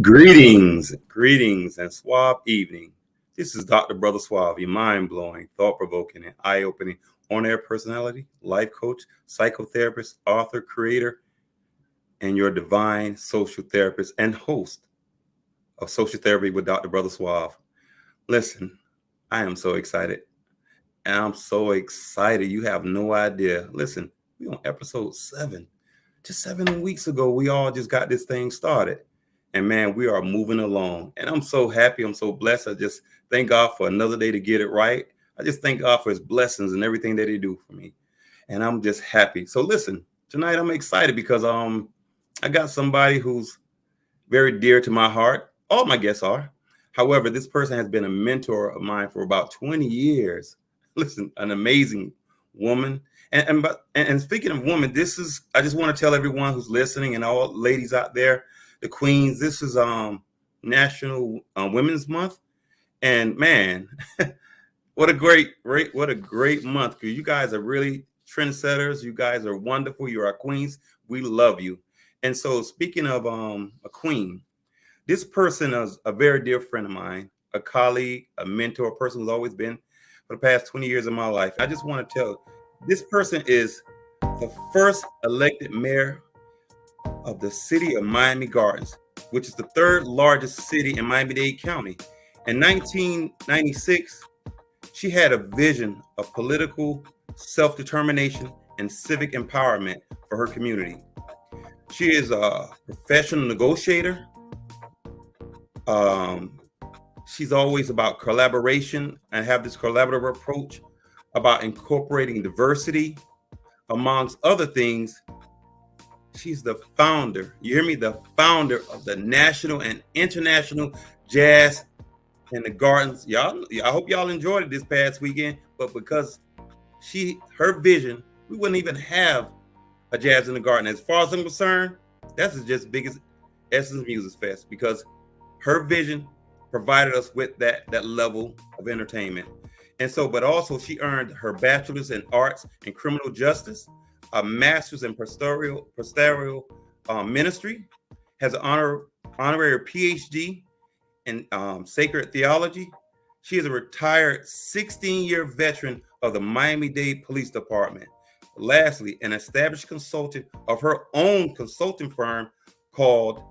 Greetings, and suave evening. This is Dr. Brother Suave, your mind-blowing, thought-provoking, and eye-opening on-air personality, life coach, psychotherapist, author, creator, and your divine social therapist and host of Social Therapy with Dr. Brother Suave. Listen, I am so excited. And I'm so excited. You have no idea. Listen, we on episode 7. Just 7 weeks ago, we all just got this thing started. And man, we are moving along. And I'm so happy. I'm so blessed. I just thank God for another day to get it right. I just thank God for his blessings and everything that he do for me. And I'm just happy. So listen, tonight I'm excited because I got somebody who's very dear to my heart. All my guests are. However, this person has been a mentor of mine for about 20 years. Listen, an amazing woman. And speaking of woman, I just want to tell everyone who's listening and all ladies out there, the queens, this is National Women's Month. And man, what a great month. Because you guys are really trendsetters. You guys are wonderful. You are queens. We love you. And so speaking of a queen, this person is a very dear friend of mine, a colleague, a mentor, a person who's always been for the past 20 years of my life. I just want to tell this person is the first elected mayor of the city of Miami Gardens, which is the third largest city in Miami-Dade County. In 1996, she had a vision of political self-determination and civic empowerment for her community. She is a professional negotiator. She's always about collaboration and have this collaborative approach about incorporating diversity, amongst other things. She's the founder, you hear me, the founder of the national and international jazz in the gardens. Y'all, I hope y'all enjoyed it this past weekend, but because her vision, we wouldn't even have a jazz in the garden. As far as I'm concerned, that's just as big as Essence Music Fest, because her vision provided us with that level of entertainment. And so, but also she earned her bachelor's in arts and criminal justice, a master's in pastoral ministry, has an honorary PhD in sacred theology. She is a retired 16-year veteran of the Miami-Dade Police Department. Lastly, an established consultant of her own consulting firm called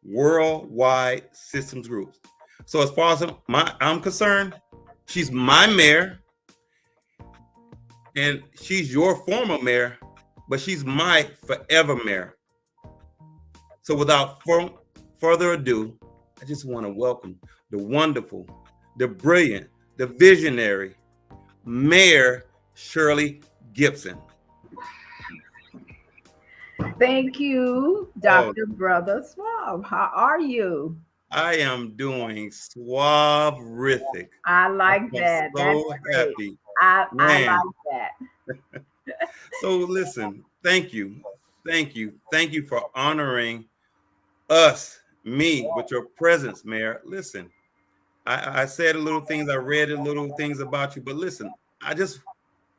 Worldwide Systems Groups. So as far as I'm concerned, she's my mayor, and she's your former mayor, but she's my forever mayor. So without further ado, I just want to welcome the wonderful, the brilliant, the visionary Mayor Shirley Gibson. Thank you, Dr. Brother Suave. How are you? I am doing suave-rific. I like that. So that's happy. I like that. So listen, thank you for honoring us, me, with your presence, Mayor. Listen, I said a little things, I read a little things about you, but listen, I just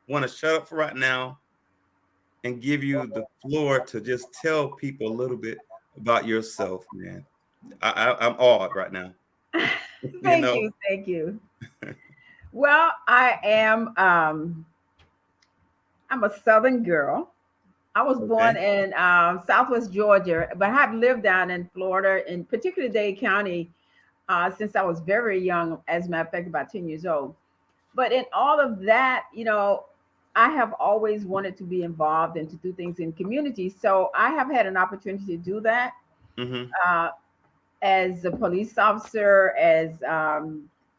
want to shut up for right now and give you the floor to just tell people a little bit about yourself, man. I'm awed right now. Thank you. Well, I am I'm a Southern girl. I was born in Southwest Georgia, but I have lived down in Florida, in particularly Dade County, since I was very young, as a matter of fact, about 10 years old. But in all of that, I have always wanted to be involved and to do things in communities. So I have had an opportunity to do that. Mm-hmm. As a police officer, as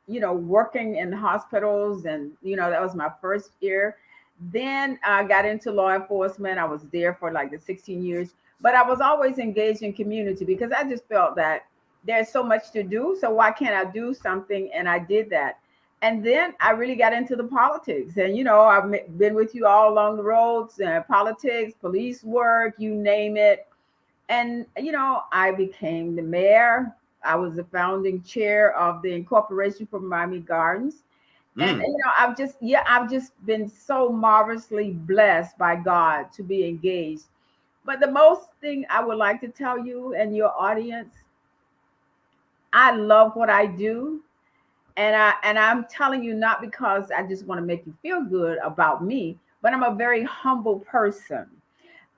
working in hospitals, and that was my first year. Then I got into law enforcement. I was there for like the 16 years, but I was always engaged in community because I just felt that there's so much to do. So why can't I do something? And I did that. And then I really got into the politics. And, I've been with you all along the roads, politics, police work, you name it. And, I became the mayor. I was the founding chair of the Incorporation for Miami Gardens. And, I've just been so marvelously blessed by God to be engaged. But the most thing I would like to tell you and your audience I love what I do. And I'm telling you, not because I just want to make you feel good about me, but I'm a very humble person.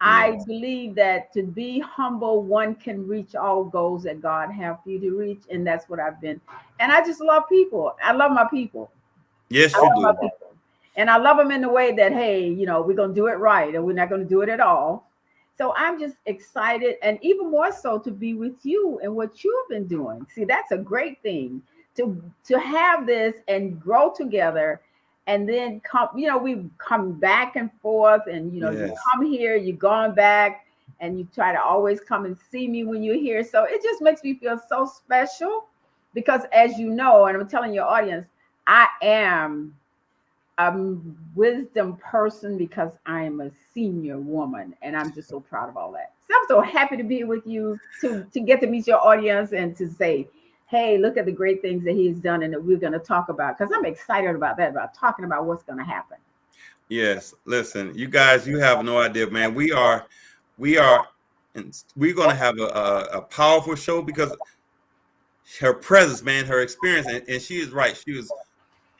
I Yes. believe that to be humble, one can reach all goals that God have for you to reach, and that's what I've been. And I just love people. I love my people. I Yes, you love my do. people, and I love them in the way that, hey, we're gonna do it right, and we're not gonna do it at all. So I'm just excited, and even more so to be with you and what you've been doing. See, that's a great thing to have this and grow together, and then come. We come back and forth, and you Yes. come here, you're going back, and you try to always come and see me when you're here. So it just makes me feel so special, because as you know, and I'm telling your audience, I am a wisdom person because I am a senior woman, and I'm just so proud of all that. So I'm so happy to be with you, to get to meet your audience and to say, hey, look at the great things that he's done and that we're going to talk about, because I'm excited about that, about talking about what's going to happen. Yes. Listen, you guys, you have no idea, man. We are, and we're gonna have a powerful show because her presence, man, her experience, and she is right. She was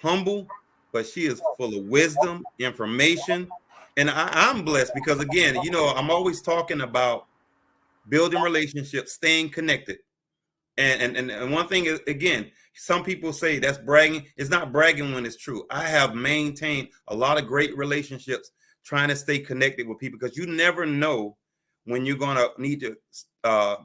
humble, but she is full of wisdom, information, and I'm blessed because again, I'm always talking about building relationships, staying connected. And one thing is, again, some people say that's bragging. It's not bragging when it's true. I have maintained a lot of great relationships trying to stay connected with people because you never know when you're gonna need to uh,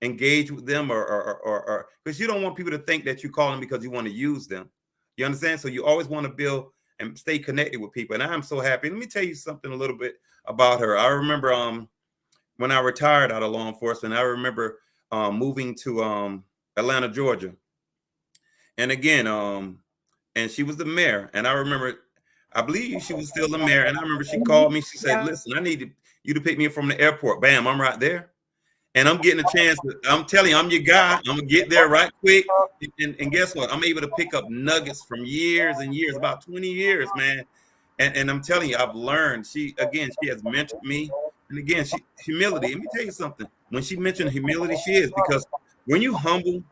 engage with them, or because you don't want people to think that you call them because you want to use them. You understand? So you always want to build and stay connected with people. And I'm so happy. Let me tell you something a little bit about her. I remember when I retired out of law enforcement, I remember moving to Atlanta, Georgia. And again, and she was the mayor. And I remember, I believe she was still the mayor. And I remember she Mhm. called me. She said, Yeah. "Listen, I need you to pick me up from the airport." Bam, I'm right there. And I'm getting a chance. I'm telling you, I'm your guy. I'm gonna get there right quick. And guess what? I'm able to pick up nuggets from years and years, about 20 years, man. And I'm telling you, I've learned. She has mentored me. And again, humility. Let me tell you something. When she mentioned humility, she is because when you humble,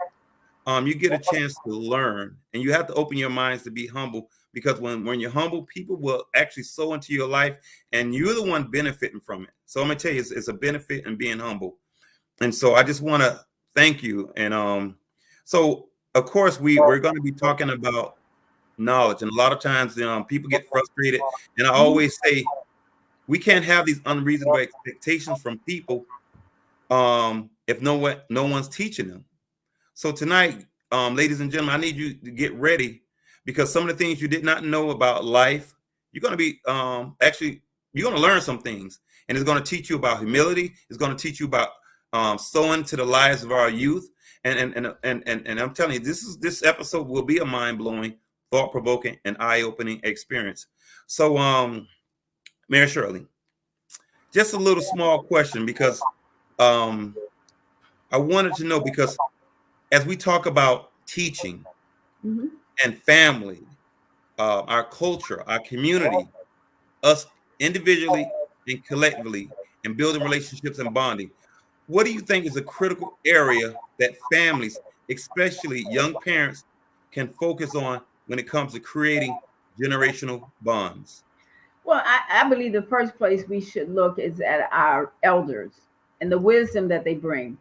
you get a chance to learn, and you have to open your minds to be humble. Because when you're humble, people will actually sow into your life, and you're the one benefiting from it. So I'm gonna tell you, it's a benefit in being humble. And so I just want to thank you. And so of course we're going to be talking about knowledge, and a lot of times people get frustrated, and I Mhm. always say we can't have these unreasonable expectations from people if no one's teaching them. So tonight, ladies and gentlemen, I need you to get ready because some of the things you did not know about life, you're going to be actually you're going to learn some things, and it's going to teach you about humility. It's going to teach you about sowing to the lives of our youth. And I'm telling you, this episode will be a mind blowing, thought provoking, and eye opening experience. So, Mayor Shirley, just a little small question because um, I wanted to know because as we talk about teaching Mhm. and family, our culture, our community, us individually and collectively, and building relationships and bonding. What do you think is a critical area that families, especially young parents, can focus on when it comes to creating generational bonds? Well, I believe the first place we should look is at our elders and the wisdom that they bring,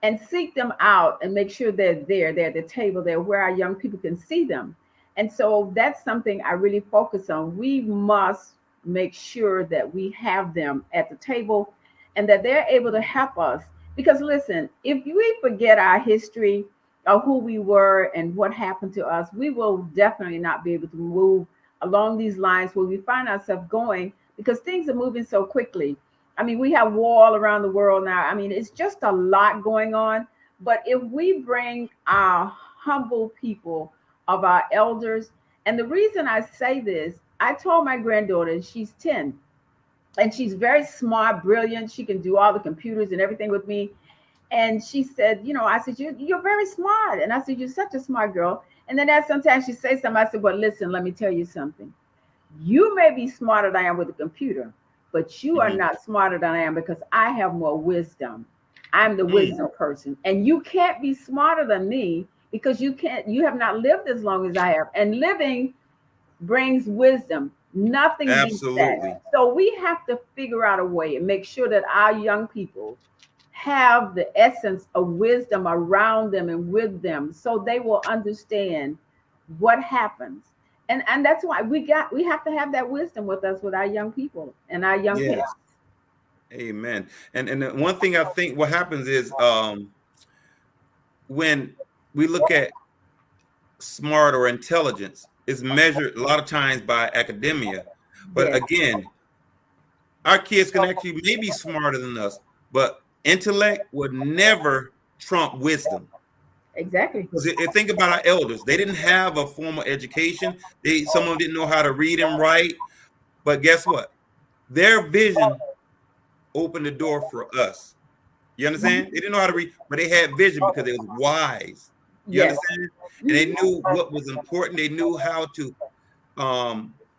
and seek them out and make sure they're at the table there where our young people can see them. And so that's something I really focus on. We must make sure that we have them at the table and that they're able to help us. Because listen, if we forget our history of who we were and what happened to us, we will definitely not be able to move along these lines where we find ourselves going, because things are moving so quickly. I mean, we have war all around the world now. I mean, it's just a lot going on. But if we bring our humble people of our elders, and the reason I say this, I told my granddaughter, she's 10, and she's very smart, brilliant. She can do all the computers and everything with me. And she said, I said, you're very smart. And I said, you're such a smart girl. And then that sometimes she says something, I said, well, listen, let me tell you something. You may be smarter than I am with the computer, but you are Mhm. not smarter than I am, because I have more wisdom. I'm the wisdom person. And you can't be smarter than me because you have not lived as long as I have. And living brings wisdom. Nothing beats that. Absolutely. So we have to figure out a way and make sure that our young people have the essence of wisdom around them and with them so they will understand what happens. And that's why we have to have that wisdom with us with our young people and our young Yes. parents. Amen. And the one thing I think what happens is when we look at smart or intelligence, is measured a lot of times by academia. But Yes. again, our kids can actually maybe smarter than us, but intellect would never trump wisdom. Exactly. Think about our elders. They didn't have a formal education. Some of them didn't know how to read and write. But guess what? Their vision opened the door for us. You understand? They didn't know how to read, but they had vision because they was wise. You Yes. understand? And they knew what was important. They knew how to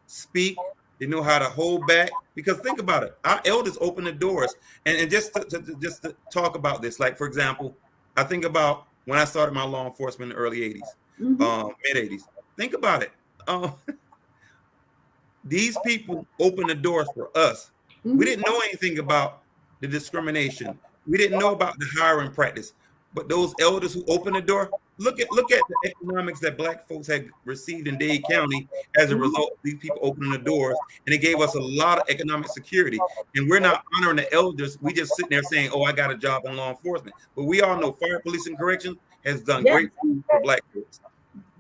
speak. They knew how to hold back. Because think about it. Our elders opened the doors. And just to talk about this, like, for example, I think about when I started my law enforcement in the early 80s, mid 80s. Think about it. These people opened the doors for us. We didn't know anything about the discrimination. We didn't know about the hiring practice. But those elders who opened the door, look at the economics that Black folks had received in Dade County as a result of these people opening the doors. And it gave us a lot of economic security. And we're not honoring the elders. We just sitting there saying, oh, I got a job in law enforcement. But we all know fire, police, and correction has done great things for Black folks.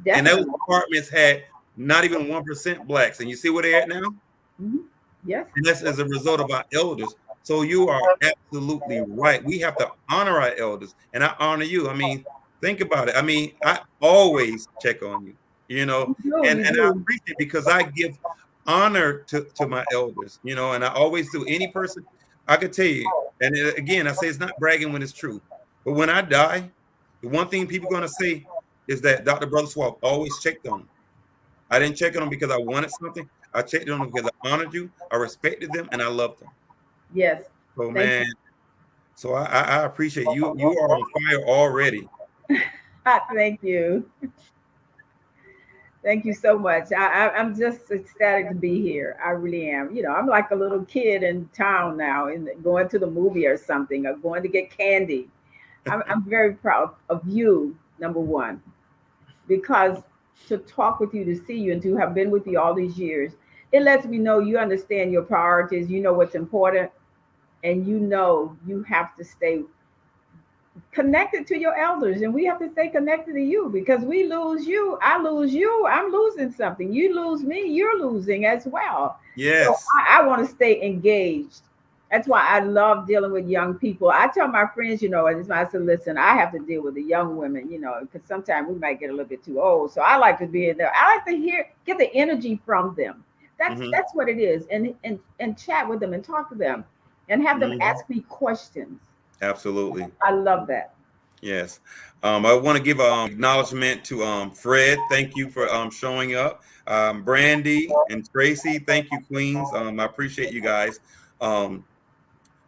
And those departments had not even 1% Blacks. And you see where they're at now? Yes. And that's as a result of our elders. So you are absolutely right. We have to honor our elders, and I honor you. I mean, think about it. I mean, I always check on you, you know, and I appreciate it because I give honor to my elders, you know, and I always do. Any person, I could tell you, and again, I say it's not bragging when it's true, but when I die, the one thing people are going to say is that Dr. Brother Suave always checked on them. I didn't check on them because I wanted something. I checked on them because I honored you, I respected them, and I loved them. Yes. So man, so I appreciate you. You are on fire already. Thank you. Thank you so much. I'm just ecstatic to be here. I really am. You know, I'm like a little kid in town now, and going to the movie or something, or going to get candy. I'm very proud of you, number one, because to talk with you, to see you, and to have been with you all these years, it lets me know you understand your priorities. You know what's important. And you know you have to stay connected to your elders, and we have to stay connected to you because we lose you, I lose you, I'm losing something. You lose me, you're losing as well. Yes. So I want to stay engaged. That's why I love dealing with young people. I tell my friends, you know, and I said, listen, I have to deal with the young women, you know, because sometimes we might get a little bit too old. So I like to be in there. I like to get the energy from them. That's what it is, and chat with them and talk to them. And have them ask me questions. Absolutely. I love that. Yes. I want to give acknowledgement to Fred. Thank you for showing up. Brandy and Tracy, thank you, Queens. I appreciate you guys. So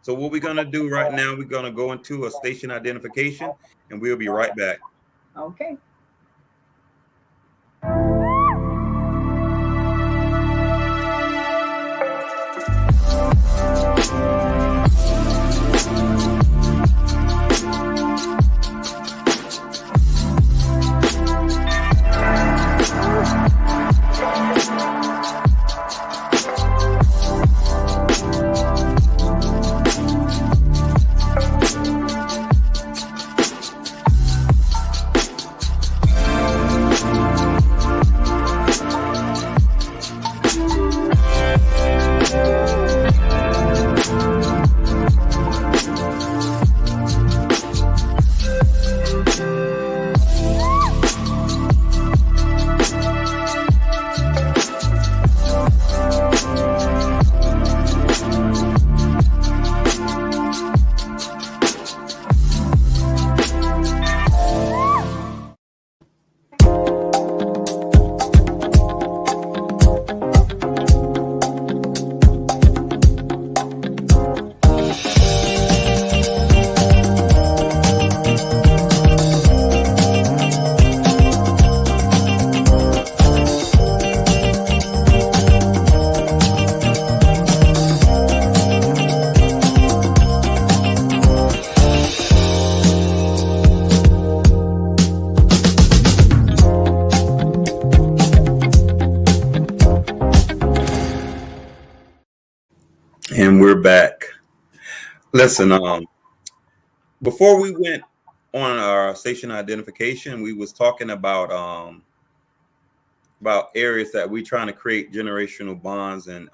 what we're going to do right now, we're going to go into a station identification, and we'll be right back. Okay. And we're back. Listen, before we went on our station identification, we was talking about areas that we trying to create generational bonds, and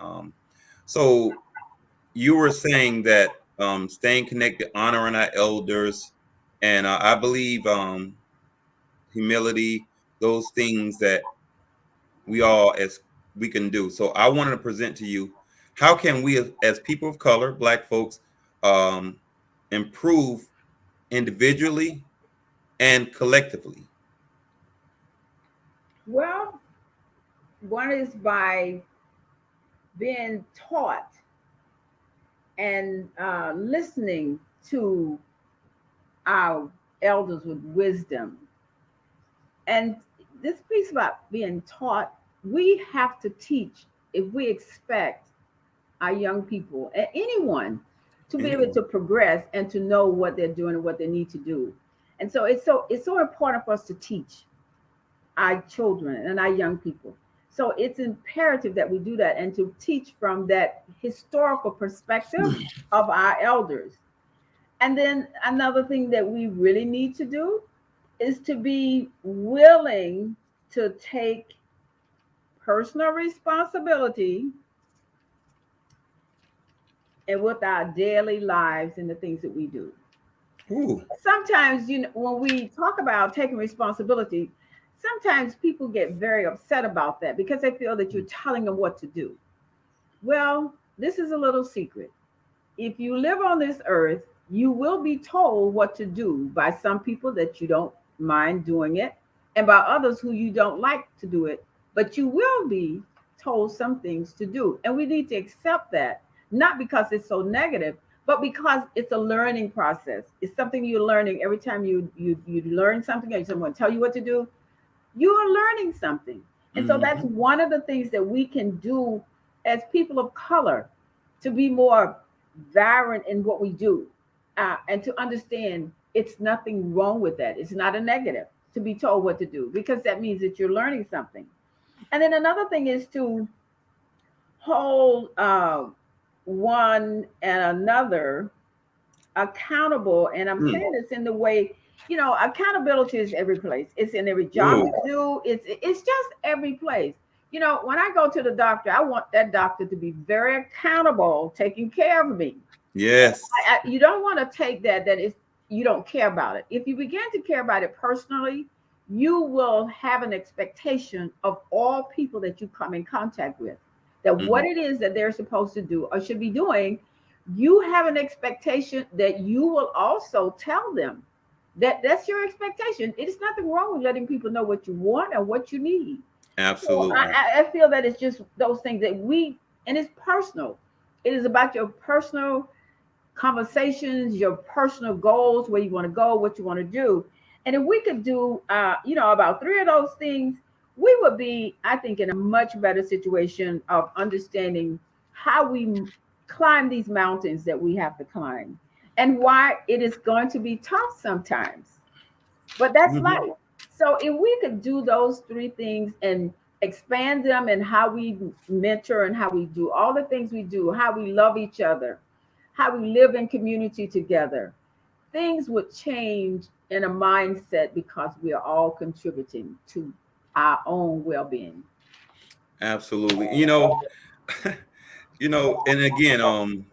so you were saying that staying connected, honoring our elders, and I believe humility, those things that we all as we can do. So I wanted to present to you, how can we as people of color, Black folks, um, improve individually and collectively? Well, one is by being taught and listening to our elders with wisdom. And this piece about being taught, we have to teach if we expect our young people and anyone to be able to progress and to know what they're doing and what they need to do. And so it's so important for us to teach our children and our young people. So it's imperative that we do that and to teach from that historical perspective of our elders. And then another thing that we really need to do is to be willing to take personal responsibility and with our daily lives and the things that we do. Ooh. Sometimes, when we talk about taking responsibility, sometimes people get very upset about that because they feel that you're telling them what to do. Well, this is a little secret. If you live on this earth, you will be told what to do by some people that you don't mind doing it, and by others who you don't like to do it, but you will be told some things to do. And we need to accept that, not because it's so negative, but because it's a learning process. It's something you're learning every time you learn something, or someone tell you what to do, you are learning something. And so that's one of the things that we can do as people of color to be more variant in what we do, and to understand it's nothing wrong with that. It's not a negative to be told what to do, because that means that you're learning something. And then another thing is to hold one and another accountable. And I'm saying this in the way, accountability is every place. It's in every job you do. It's just every place. When I go to the doctor, I want that doctor to be very accountable, taking care of me. Yes. You don't want to take that is you don't care about it. If you begin to care about it personally, you will have an expectation of all people that you come in contact with, that what it is that they're supposed to do or should be doing, you have an expectation that you will also tell them that's your expectation. It is nothing wrong with letting people know what you want and what you need. Absolutely. So I feel that it's just those things that and it's personal. It is about your personal conversations, your personal goals, where you want to go, what you want to do. And if we could do, about three of those things, we would be, I think, in a much better situation of understanding how we climb these mountains that we have to climb, and why it is going to be tough sometimes. But that's life. So if we could do those three things and expand them, and how we mentor and how we do all the things we do, how we love each other, how we live in community together, things would change in a mindset because we are all contributing to our own well-being. Absolutely. And again,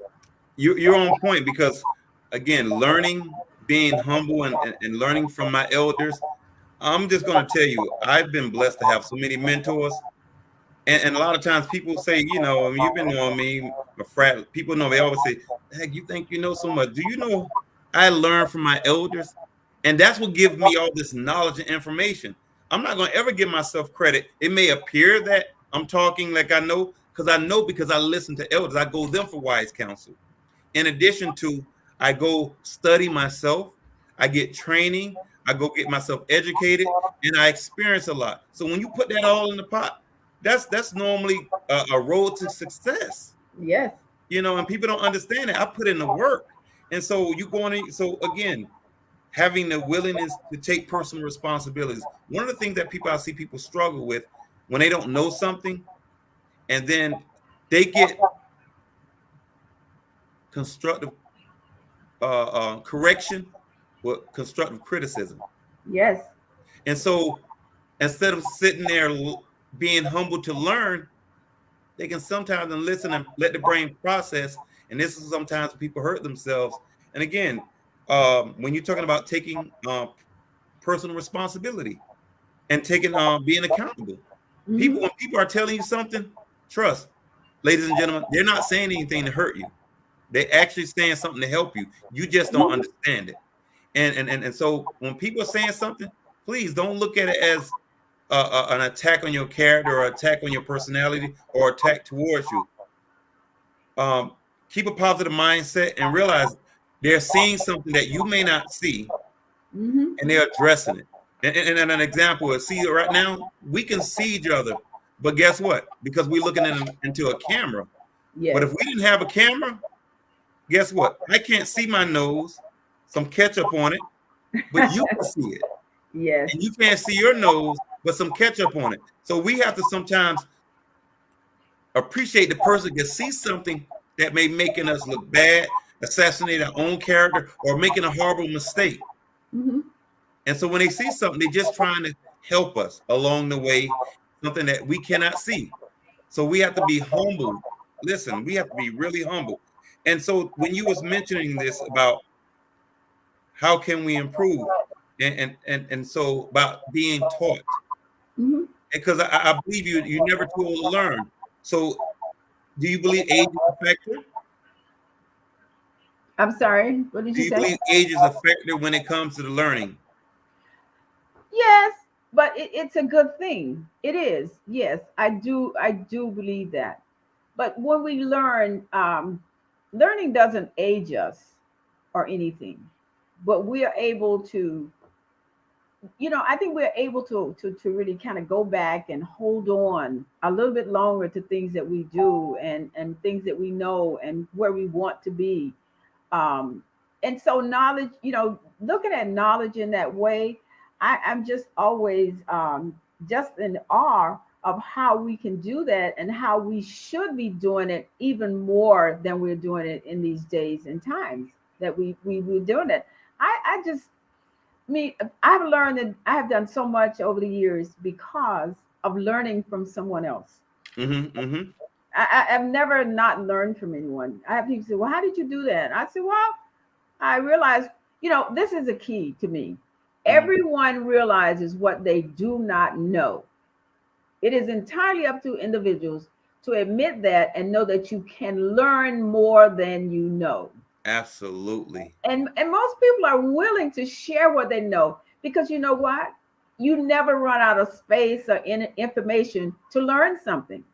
you're on point, because again, learning, being humble, and learning from my elders. I'm just going to tell you, I've been blessed to have so many mentors. And a lot of times people say, I mean, you've been knowing me, a frat, people know, they always say, heck, you think you know so much. Do you know I learned from my elders? And that's what gives me all this knowledge and information. I'm not going to ever give myself credit. It may appear that I'm talking like I know, because I listen to elders. I go them for wise counsel. In addition to, I go study myself, I get training, I go get myself educated, and I experience a lot. So when you put that all in the pot, that's normally a road to success. Yes. And people don't understand it. I put in the work. And so so again, having the willingness to take personal responsibilities. One of the things that I see people struggle with when they don't know something, and then they get constructive correction with constructive criticism. Yes. And so instead of sitting there being humble to learn, they can sometimes listen and let the brain process. And this is sometimes people hurt themselves. And again, when you're talking about taking personal responsibility and taking being accountable, Mm-hmm. when people are telling you something, trust, ladies and gentlemen, they're not saying anything to hurt you. They're actually saying something to help you. You just don't understand it. And so when people are saying something, please don't look at it as an attack on your character or attack on your personality or attack towards you. Keep a positive mindset and realize they're seeing something that you may not see, Mm-hmm. and they're addressing it. And an example is, see, right now we can see each other, but guess what? Because we're looking into a camera. But Yes. if we didn't have a camera, guess what? I can't see my nose, some ketchup on it, but you can see it. Yes. And you can't see your nose, but some ketchup on it. So we have to sometimes appreciate the person can see something that may making us look bad, assassinate our own character, or making a horrible mistake. Mm-hmm. And so when they see something, they're just trying to help us along the way, something that we cannot see. So we have to be humble. Listen, we have to be really humble. And so when you was mentioning this about how can we improve, and so about being taught, Mm-hmm. because I believe you never too old to learn. So do you believe age is a factor? I'm sorry. What did Do you you say? believe age is a factor when it comes to the learning? Yes, but it's a good thing. It is. Yes, I do. I do believe that. But when we learn, learning doesn't age us or anything. But we are able to, I think we're able to really kind of go back and hold on a little bit longer to things that we do and things that we know and where we want to be. um and so knowledge, looking at knowledge in that way, I'm just always just in awe of how we can do that and how we should be doing it even more than we're doing it in these days and times that we're doing it. I just me I've learned that I have done so much over the years because of learning from someone else. Mm-hmm, mm-hmm. I've never not learned from anyone. I have people say, well, how did you do that? I say, well, I realize, this is a key to me. Mm-hmm. Everyone realizes what they do not know. It is entirely up to individuals to admit that and know that you can learn more than you know. Absolutely. And most people are willing to share what they know because you know what? You never run out of space or information to learn something.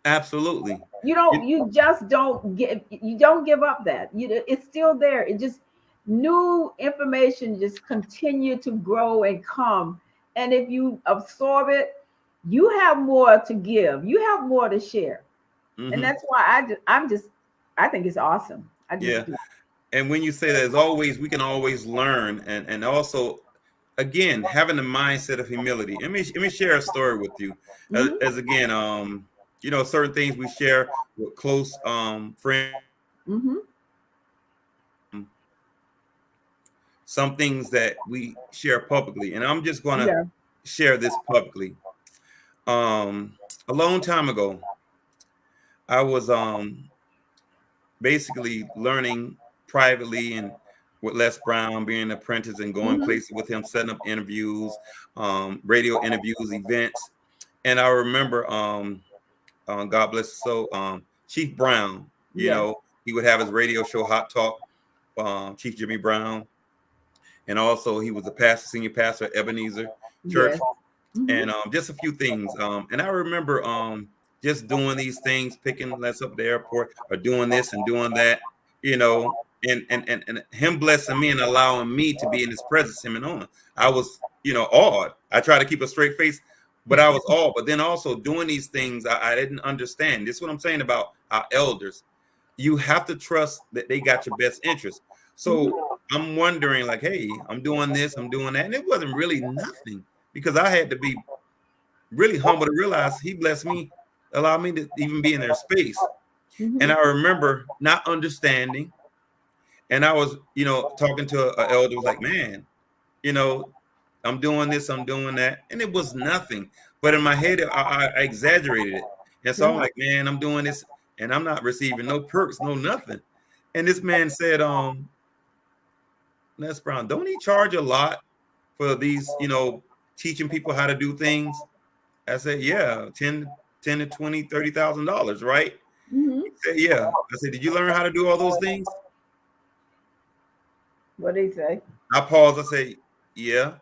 Absolutely. You just don't give up that it's still there. It just new information just continue to grow and come, and if you absorb it, you have more to give, you have more to share. And Mm-hmm. that's why I think it's awesome. I just Yeah. do. And when you say that, as always, we can always learn, and also, again, having the mindset of humility. Let me share a story with you. Hmm. As again, certain things we share with close friends, Hmm. some things that we share publicly, and I'm just gonna Yeah. share this publicly. A long time ago, I was basically learning privately and with Les Brown, being an apprentice and going Hmm. places with him, setting up interviews, radio interviews, events. And I remember, God bless his soul, Chief Brown, Yes. he would have his radio show, Hot Talk, Chief Jimmy Brown. And also he was a pastor, senior pastor at Ebenezer Church, Yes. Hmm. and just a few things. And I remember just doing these things, picking us up at the airport, or doing this and doing that, you know, and him blessing me and allowing me to be in his presence, him and on. I was, awed. I try to keep a straight face, but I was awed. But then also doing these things, I didn't understand. This is what I'm saying about our elders. You have to trust that they got your best interest. So Hmm. I'm wondering, like, hey, I'm doing this, I'm doing that. And it wasn't really nothing because I had to be really humble to realize he blessed me, allowed me to even be in their space. And Hmm. I remember not understanding. And I was, talking to a elder, was like, man, you know, I'm doing this, I'm doing that. And it was nothing. But in my head, I exaggerated it. And so I'm Uh-huh. like, man, I'm doing this and I'm not receiving no perks, no nothing. And this man said, Les Brown, don't he charge a lot for these, teaching people how to do things? I said, yeah, 10 to 20, $30,000, right? Hmm. He said, yeah. I said, did you learn how to do all those things? What did he say? I paused. I said, yeah.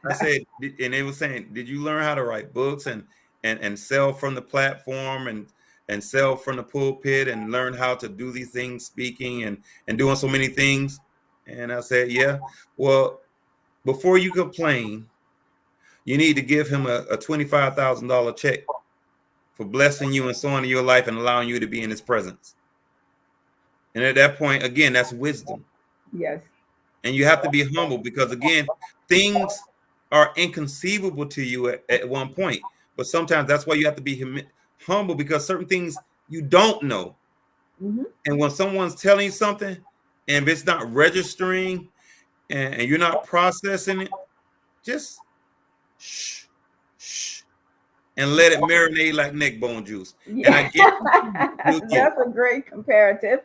I said, and they were saying, did you learn how to write books and sell from the platform and sell from the pulpit and learn how to do these things, speaking and doing so many things? And I said, yeah. Well, before you complain, you need to give him a $25,000 check for blessing you and sowing in your life and allowing you to be in his presence. And at that point, again, that's wisdom. Yes. And you have to be humble because, again, things are inconceivable to you at one point. But sometimes that's why you have to be humble, because certain things you don't know. Hmm. And when someone's telling you something, and if it's not registering and you're not processing it, just shh, shh, and let it marinate like neck bone juice. And I Yeah. guarantee you'll get it. That's a great comparative.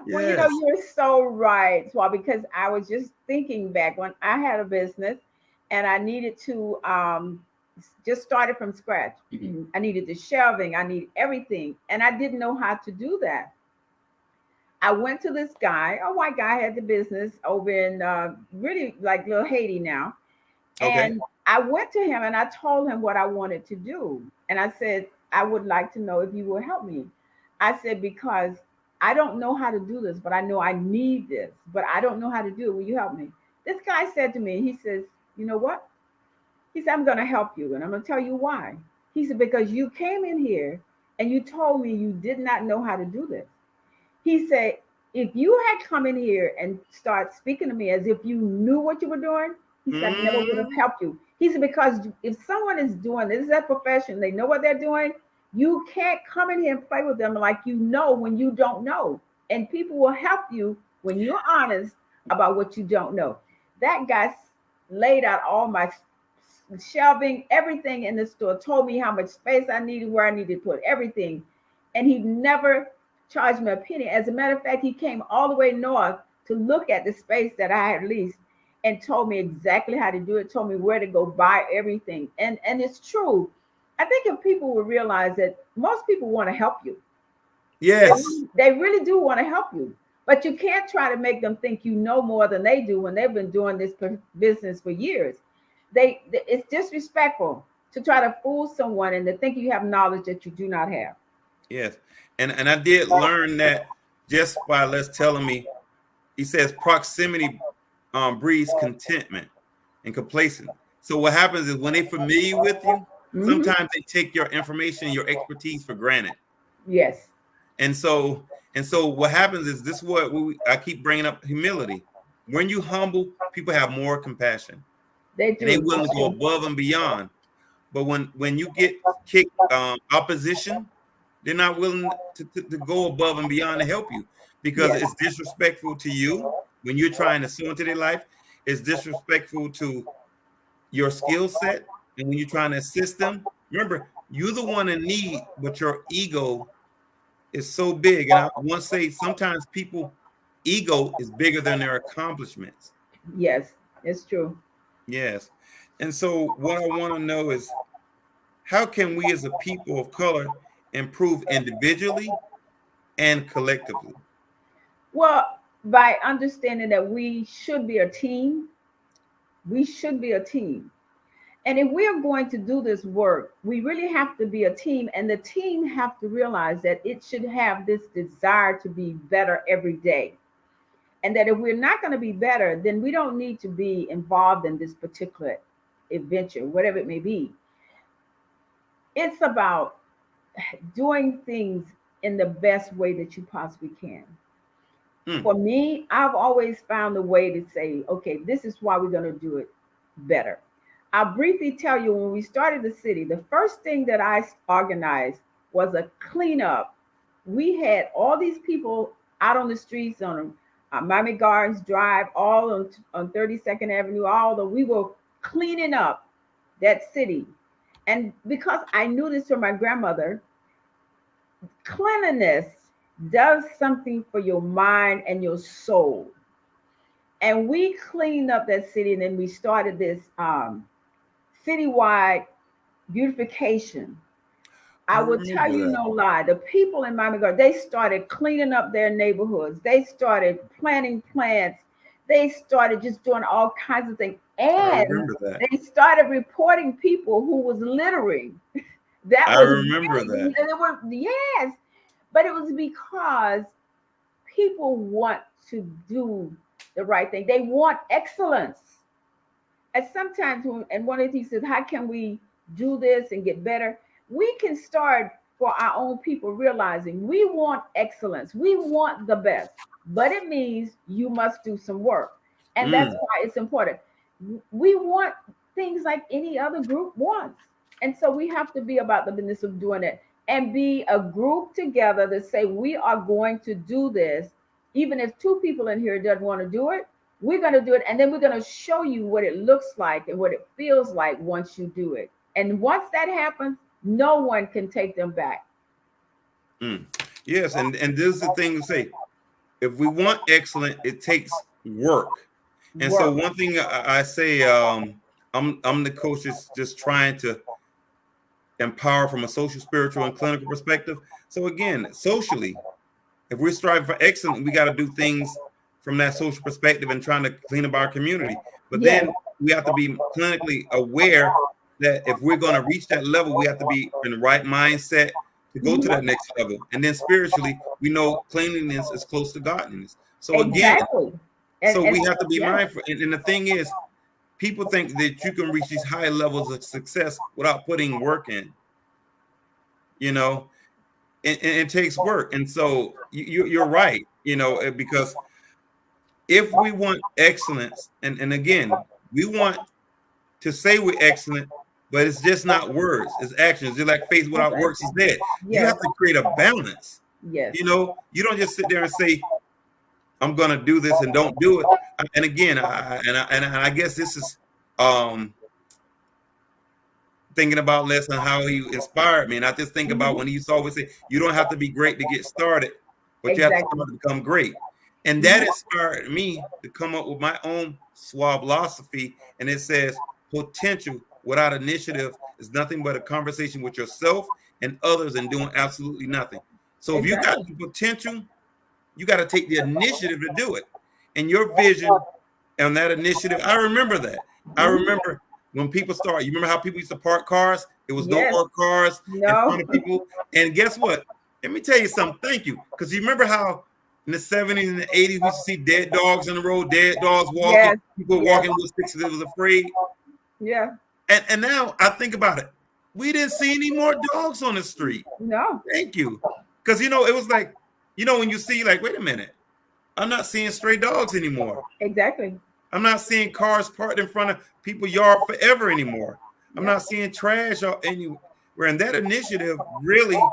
Well, Yes. you're so right, Swab, because I was just thinking back when I had a business and I needed to just started from scratch. I needed the shelving, I needed everything, and I didn't know how to do that. I went to this guy, a white guy, had the business over in really like little Haiti now. Okay. And I went to him and I told him what I wanted to do. And I said, I would like to know if you will help me. I said, because I don't know how to do this, but I know I need this, but I don't know how to do it. Will you help me? This guy said to me, he says, you know what? He said, I'm going to help you. And I'm going to tell you why. He said, because you came in here and you told me you did not know how to do this. He said, if you had come in here and start speaking to me as if you knew what you were doing, he said, I never would have Mm, helped you. He said, because if someone is doing this is their profession, they know what they're doing, you can't come in here and play with them like you know when you don't know. And people will help you when you're honest about what you don't know. That guy laid out all my shelving, everything in the store, told me how much space I needed, where I needed to put everything. And he never charged me a penny. As a matter of fact, he came all the way north to look at the space that I had leased and told me exactly how to do it, told me where to go buy everything. And it's true. I think if people would realize that most people want to help you. yes. They really do want to help you. But you can't try to make them think you know more than they do when they've been doing this business for years. It's disrespectful to try to fool someone and to think you have knowledge that you do not have. Yes. And I did learn that just by Les telling me. He says proximity breeds contentment and complacent. So what happens is when they're familiar with you, Hmm. sometimes they take your information, your expertise for granted. Yes, And so what happens is this is what I keep bringing up: humility. When you humble, people have more compassion they and they do. willing That's to go true. above and beyond. But when you get kicked opposition, they're not willing to go above and beyond to help you because Yes, it's disrespectful to you when you're trying to sow into their life. It's disrespectful to your skill set, and when you're trying to assist them, remember you're the one in need, but your ego is so big. And I want to say sometimes people ego is bigger than their accomplishments. yes, it's true. Yes. And so what I want to know is, how can we as a people of color improve individually and collectively? Well, by understanding that we should be a team, we should be a team. And if we are going to do this work, we really have to be a team. And the team have to realize that it should have this desire to be better every day. And that if we're not going to be better, then we don't need to be involved in this particular adventure, whatever it may be. It's about doing things in the best way that you possibly can. Hmm. For me, I've always found a way to say, okay, this is why we're going to do it better. I'll briefly tell you when we started the city, the first thing that I organized was a cleanup. We had all these people out on the streets on Miami Gardens Drive, all on 32nd Avenue, we were cleaning up that city. And because I knew this from my grandmother, cleanliness does something for your mind and your soul. And we cleaned up that city, and then we started this citywide beautification. I I will tell remember you that. no lie. The people in Miami Gardens, they started cleaning up their neighborhoods. They started planting plants. They started just doing all kinds of things. I And remember that. they started reporting people who was littering. That I was remember big. that. And it was, yes, but it was because people want to do the right thing. They want excellence. And sometimes, and one of the things is, how can we do this and get better? We can start for our own people realizing we want excellence. We want the best, but it means you must do some work. And that's Mm. why it's important. We want things like any other group wants. And so we have to be about the business of doing it and be a group together to say, we are going to do this. Even if two people in here doesn't want to do it, we're going to do it. And then we're going to show you what it looks like and what it feels like once you do it. And once that happens, no one can take them back. Mm. Yes, and this is the thing to say. If we want excellent, it takes work. And so Work. one thing I say, I'm the coach that's just trying to empower from a social, spiritual, and clinical perspective. So again, socially, if we're striving for excellence, we got to do things from that social perspective and trying to clean up our community. But Yes, then we have to be clinically aware that if we're going to reach that level, we have to be in the right mindset to go to mhm, that next level. And then spiritually, we know cleanliness is close to godliness. So again, exactly. so And we have to be yes, mindful. And the thing is, people think that you can reach these high levels of success without putting work in, you know, and it takes work. And so you're right, because if we want excellence, and again, we want to say we're excellent, but it's just not words, it's actions. Just like faith that's without right. works is dead. You Yes, have to create a balance. yes, You don't just sit there and say, I'm going to do this and don't do it. And again, I guess this is um, thinking about Les and how he inspired me. And I just think about mhm, when he used to always say, you don't have to be great to get started, but you have to exactly. start to become great. And that Mhm, inspired me to come up with my own Suave philosophy. And it says, potential without initiative is nothing but a conversation with yourself and others and doing absolutely nothing. So if you got exactly. the potential, you got to take the initiative to do it. And your vision and that initiative, I remember that. I Mhm, remember when people start, you remember how people used to park cars? It was no yes, more cars in no, front of people. And guess what? Let me tell you something. Thank you. Because you remember how in the 70s and the 80s, we used to see dead dogs on the road, dead dogs walking, yes, people yes, walking with sticks that was afraid. yeah, And now I think about it. We didn't see any more dogs on the street. no, Thank you. Because, it was like, when you see, like, wait a minute, I'm not seeing stray dogs anymore. exactly. I'm not seeing cars parked in front of people's yard forever anymore. I'm Yeah, not seeing trash anywhere. And that initiative really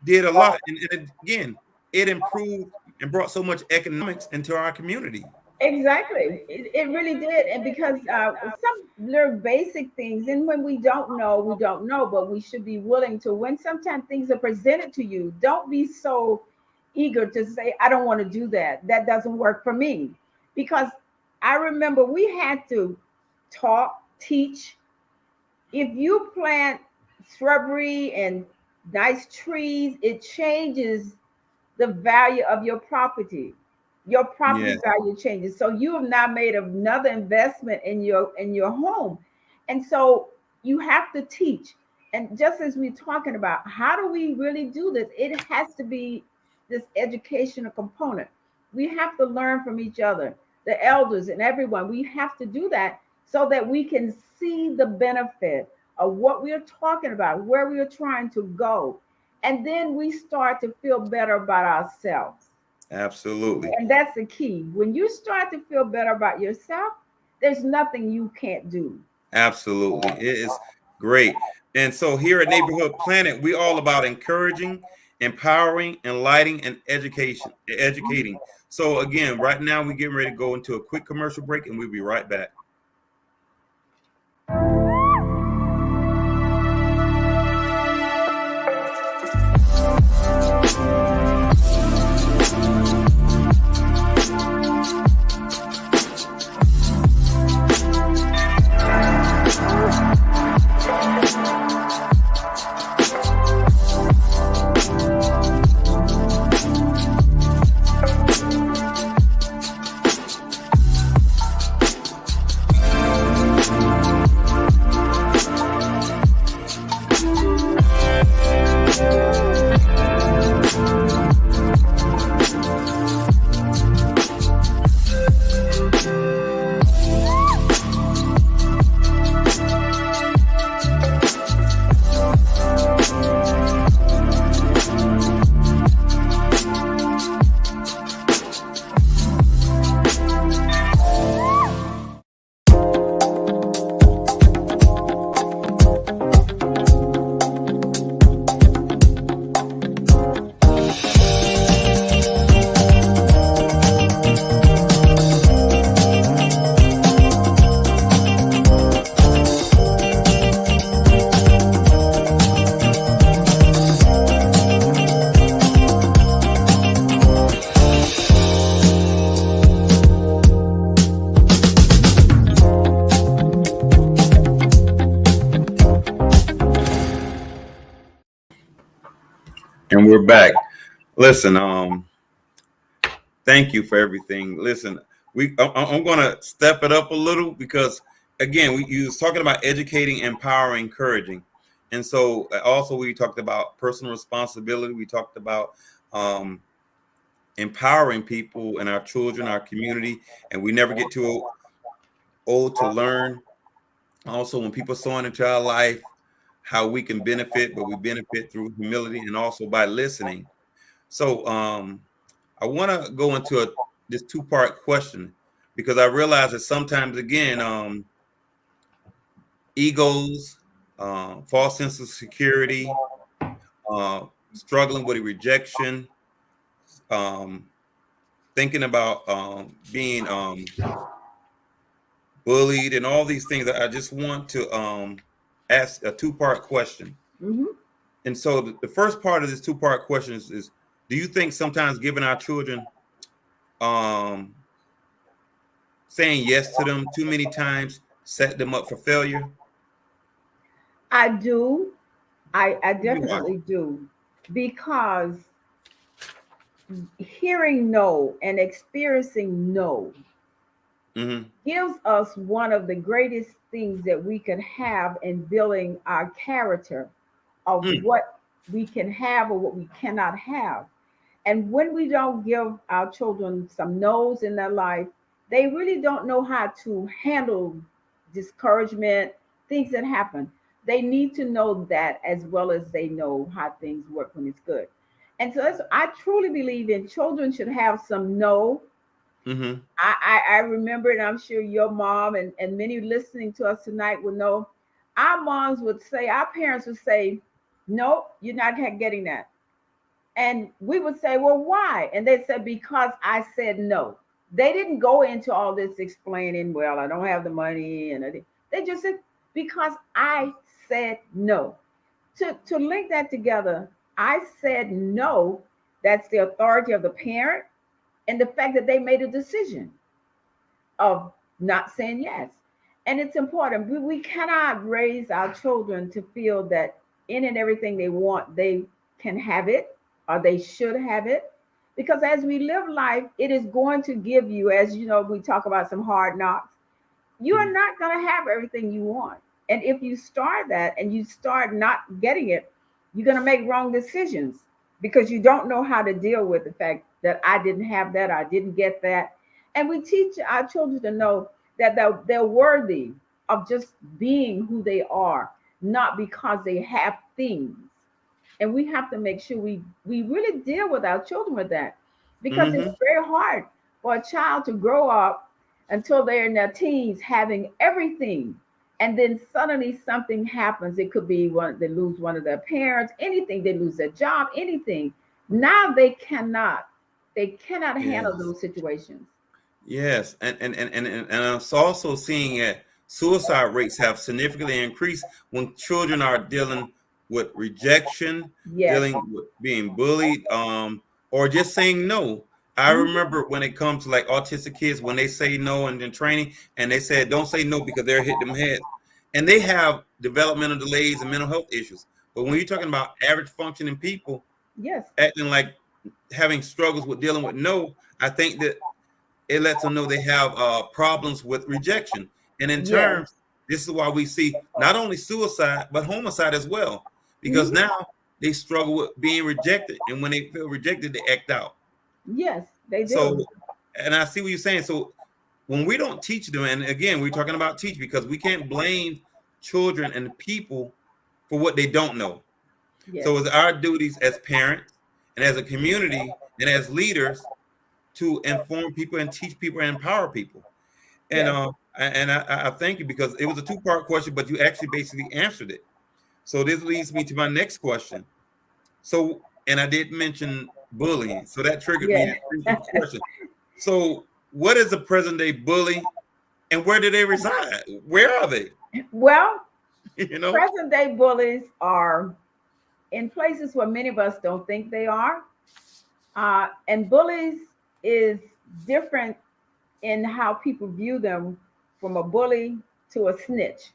did a lot. And again, it improved and brought so much economics into our community. exactly. It really did. And because some little basic things, and when we don't know, we don't know, but we should be willing to, when sometimes things are presented to you, don't be so eager to say, I don't want to do that. That doesn't work for me. Because I remember we had to talk, teach. If you plant shrubbery and nice trees, it changes the value of your property. Your property Yes, value changes. So you have now made another investment in your home. And so you have to teach. And just as we're talking about, how do we really do this? It has to be this educational component. We have to learn from each other, the elders and everyone. We have to do that so that we can see the benefit of what we are talking about, where we are trying to go. And then we start to feel better about ourselves. absolutely. And that's the key. When you start to feel better about yourself, there's nothing you can't do. Absolutely. It is great. And so here at Neighborhood Planet, we all about encouraging, empowering, enlightening, and educating. So again, right now we're getting ready to go into a quick commercial break, and we'll be right back. And we're back. Listen, thank you for everything. Listen, I'm going to step it up a little because again, you was talking about educating, empowering, encouraging, and so also we talked about personal responsibility. We talked about empowering people and our children, our community, and we never get too old to learn. Also, when people sow into our life, how we can benefit, but we benefit through humility and also by listening. So I want to go into this two-part question because I realize that sometimes, again, egos, false sense of security, struggling with rejection, um, thinking about being bullied, and all these things. I just want to ask a two-part question. Mm-hmm. And so the first part of this two-part question is, do you think sometimes giving our children um, saying yes to them too many times set them up for failure? I do. I Why? definitely do. Because hearing no and experiencing no Mm-hmm. gives us one of the greatest things that we can have in building our character of Mm. what we can have or what we cannot have. And when we don't give our children some no's in their life, they really don't know how to handle discouragement, things that happen. They need to know that as well as they know how things work when it's good. And so I truly believe in children should have some no. Mm-hmm. I remember, and I'm sure your mom and many listening to us tonight will know, our moms would say, our parents would say, no, you're not getting that. And we would say, well, why? And they said, because I said no. They didn't go into all this explaining, well, I don't have the money. They just said, because I said no. To link that together, I said no. That's the authority of the parent and the fact that they made a decision of not saying yes. And it's important. We cannot raise our children to feel that in and everything they want, they can have it or they should have it. Because as we live life, it is going to give you, as you know, we talk about some hard knocks, you are Mm-hmm. not going to have everything you want. And if you start that and you start not getting it, you're going to make wrong decisions because you don't know how to deal with the fact that I didn't have that, I didn't get that. And we teach our children to know that they're worthy of just being who they are, not because they have things. And we have to make sure we really deal with our children with that, because it's Mm-hmm. very hard for a child to grow up until they're in their teens having everything, and then suddenly something happens. It could be they lose one of their parents, anything, they lose their job, anything. Now they cannot handle Yes. those situations. Yes, and I'm also seeing that suicide rates have significantly increased when children are dealing with rejection, Yes. dealing with being bullied, or just saying no. I Mhm. remember when it comes to like autistic kids, when they say no in training, and they said don't say no because they're hit them heads, and they have developmental delays and mental health issues. But when you're talking about average functioning people Yes. acting like having struggles with dealing with no, I think that it lets them know they have problems with rejection. And in Yes. turn, this is why we see not only suicide, but homicide as well. Because Mhm. now they struggle with being rejected. And when they feel rejected, they act out. Yes, they So, do. and I see what you're saying. So when we don't teach them, and again, we're talking about teach because we can't blame children and people for what they don't know. Yes. So it's our duties as parents and as a community and as leaders to inform people and teach people and empower people. And Yes. I thank you because it was a two-part question, but you actually basically answered it. So this leads me to my next question. So, and I did mention bullying, so that triggered me Yes. to the question. So, what is a present-day bully, and where do they reside? Where are they? Well, You know? present day bullies are in places where many of us don't think they are. And bullies is different in how people view them, from a bully to a snitch.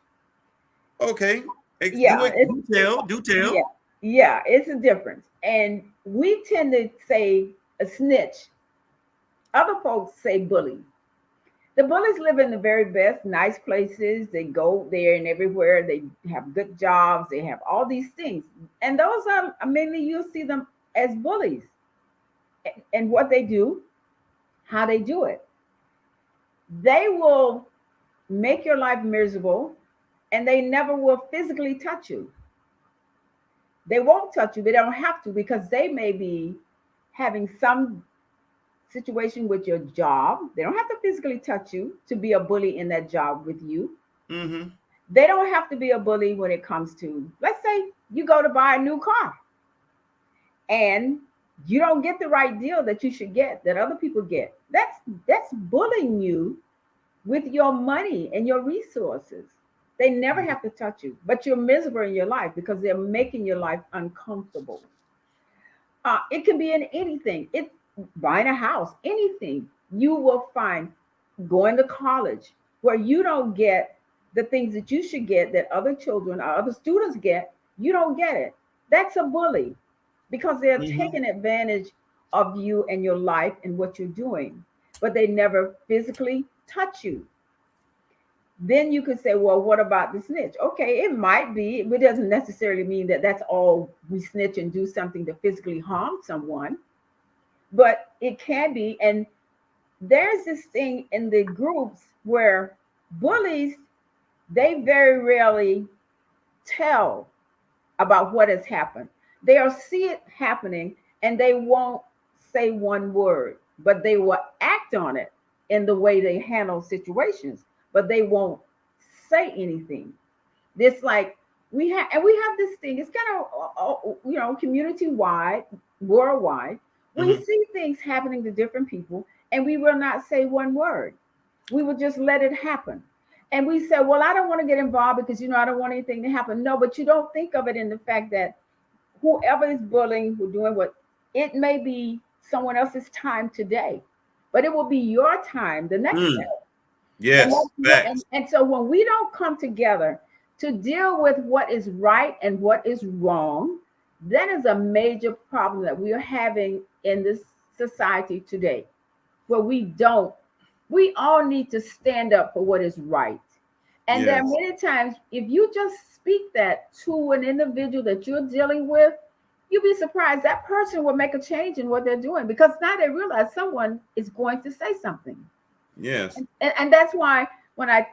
Okay. Do Yeah, it. it's Do tell. Do yeah, tell. yeah, it's a difference. And we tend to say a snitch. Other folks say bully. The bullies live in the very best, nice places. They go there and everywhere. They have good jobs. They have all these things. And those are mainly, you'll see them as bullies. And what they do, how they do it. They will make your life miserable, and they never will physically touch you. They won't touch you. They don't have to, because they may be having some situation with your job. They don't have to physically touch you to be a bully in that job with you. Mm-hmm. They don't have to be a bully when it comes to, let's say, you go to buy a new car and you don't get the right deal that you should get, that other people get. That's bullying you with your money and your resources. They never have to touch you, but you're miserable in your life because they're making your life uncomfortable. It can be in anything. It buying a house, anything. You will find going to college where you don't get the things that you should get, that other children or other students get. You don't get it. That's a bully, because they're Mm-hmm. taking advantage of you and your life and what you're doing, but they never physically touch you. Then you could say, well, what about the snitch? Okay, it might be. It doesn't necessarily mean that that's all we snitch and do something to physically harm someone, but it can be. And there's this thing in the groups where bullies, they very rarely tell about what has happened. They'll see it happening and they won't say one word, but they will act on it in the way they handle situations, but they won't say anything. This like we have this thing. It's kind of community wide, worldwide. We Mm-hmm. see things happening to different people, and we will not say one word. We will just let it happen. And we say, well, I don't want to get involved because I don't want anything to happen. No, but you don't think of it in the fact that whoever is bullying, who doing what, it may be someone else's time today, but it will be your time the next day. Mm. And Yes. Facts. and so when we don't come together to deal with what is right and what is wrong, that is a major problem that we are having in this society today, where we all need to stand up for what is right. And there are Yes. many times, if you just speak that to an individual that you're dealing with, you'll be surprised that person will make a change in what they're doing, because now they realize someone is going to say something. Yes. And that's why when I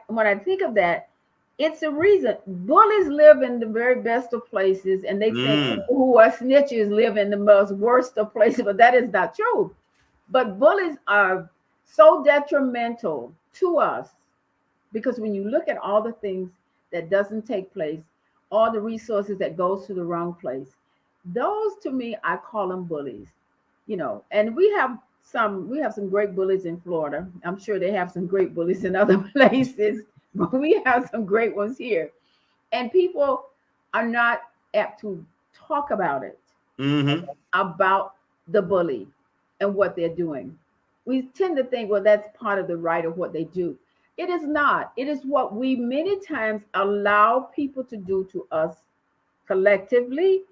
think of that, it's a reason. Bullies live in the very best of places, and they think Mm. people who are snitches live in the most worst of places, but that is not true. But bullies are so detrimental to us, because when you look at all the things that doesn't take place, all the resources that goes to the wrong place. Those to me, I call them bullies. And we have some great bullies in Florida. I'm sure they have some great bullies in other places, but we have some great ones here. And people are not apt to talk about it, Mm-hmm. about the bully and what they're doing. We tend to think, well, that's part of the right of what they do. It is not. It is what we many times allow people to do to us collectively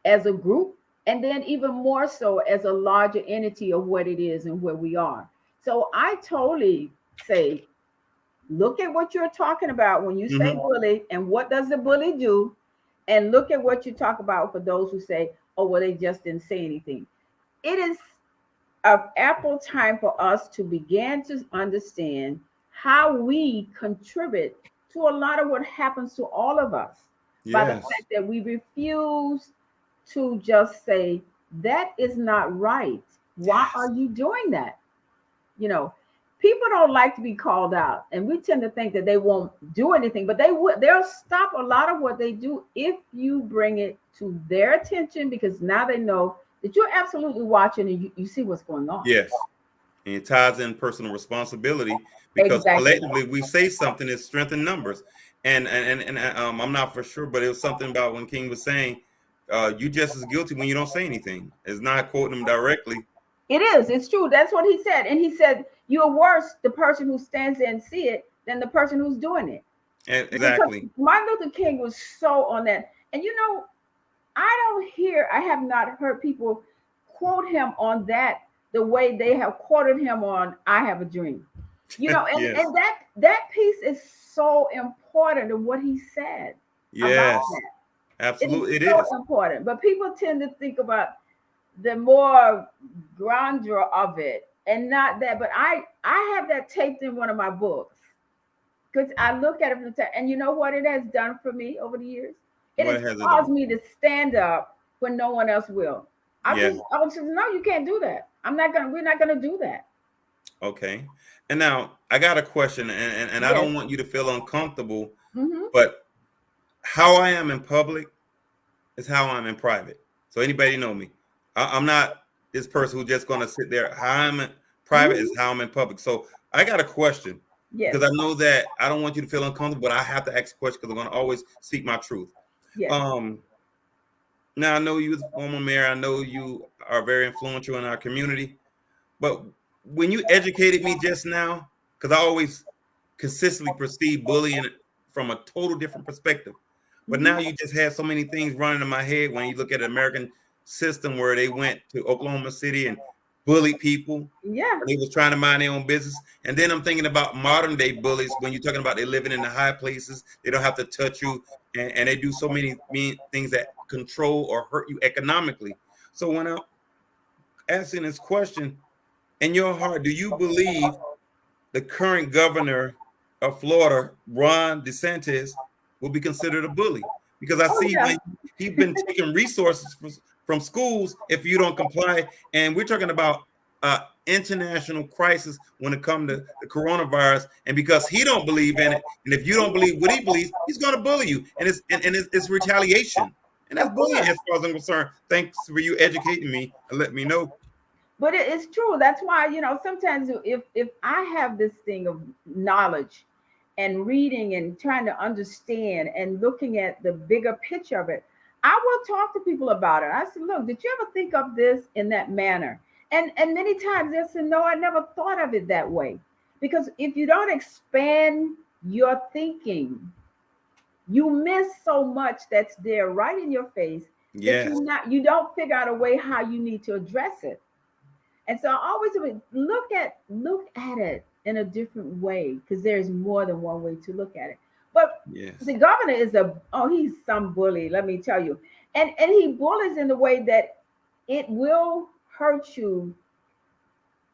as a group, and then even more so as a larger entity of what it is and where we are. So I totally say, look at what you're talking about when you say Mm-hmm. bully and what does the bully do, and look at what you talk about for those who say, oh, well, they just didn't say anything. It is of ample time for us to begin to understand how we contribute to a lot of what happens to all of us by the Yes. fact that we refuse to just say, that is not right. Why Yes. are you doing that? You know, people don't like to be called out, and we tend to think that they won't do anything, but they'll stop a lot of what they do if you bring it to their attention, because now they know that you're absolutely watching and you see what's going on. Yes. And it ties in personal responsibility because Exactly. collectively we say something that strengthens numbers. And I'm not for sure, but it was something about when King was saying, "You just as guilty when you don't say anything." It's not quoting him directly. It is. It's true. That's what he said. And he said, you're worse, the person who stands there and see it, than the person who's doing it. Because Exactly. Martin Luther King was so on that. And I have not heard people quote him on that the way they have quoted him on I Have a Dream. And, Yes. and that piece is so important to what he said about Yes. that. It is Absolutely. It so is. important. But people tend to think about the more grandeur of it and not that. But I have that taped in one of my books because I look at it from the time, and you know what it has done for me over the years? It What has has it caused done? me to stand up when no one else will. Yeah. I was just, no, you can't do that. We're not gonna do that. Okay. And now I got a question, and I Yes. don't want you to feel uncomfortable, Mm-hmm. but how I am in public is how I'm in private. So anybody know me. I'm not this person who's just gonna sit there. How I'm in private is Mm-hmm. how I'm in public. So I got a question Yes. because I know that I don't want you to feel uncomfortable, but I have to ask a question because I'm gonna always speak my truth. Yes. Um, Now I know you was former mayor. I know you are very influential in our community. But when you educated me just now, because I always consistently perceive bullying from a total different perspective. But now Mm-hmm. you just had so many things running in my head when you look at the American system where they went to Oklahoma City and bullied people Yeah. and they was trying to mind their own business. And then I'm thinking about modern day bullies when you're talking about they living in the high places, they don't have to touch you, and they do so many mean things that control or hurt you economically. So when I'm asking this question, in your heart, do you believe the current governor of Florida, Ron DeSantis, will be considered a bully? Because I Oh see yeah. when he's been taking resources from schools if you don't comply, and we're talking about international crisis when it comes to the coronavirus, and because he don't believe in it, and if you don't believe what he believes, he's going to bully you, and it's retaliation, and that's Of bullying course. as far as I'm concerned. Thanks for you educating me and let me know. But it's true. That's why, sometimes if I have this thing of knowledge and reading and trying to understand and looking at the bigger picture of it, I will talk to people about it. I said, look, did you ever think of this in that manner? And many times they said, no, I never thought of it that way. Because if you don't expand your thinking, you miss so much that's there right in your face that Yes, you don't figure out a way how you need to address it. And so I always would look at it in a different way, because there's more than one way to look at it. But yes, the governor he's some bully, let me tell you. And he bullies in the way that it will hurt you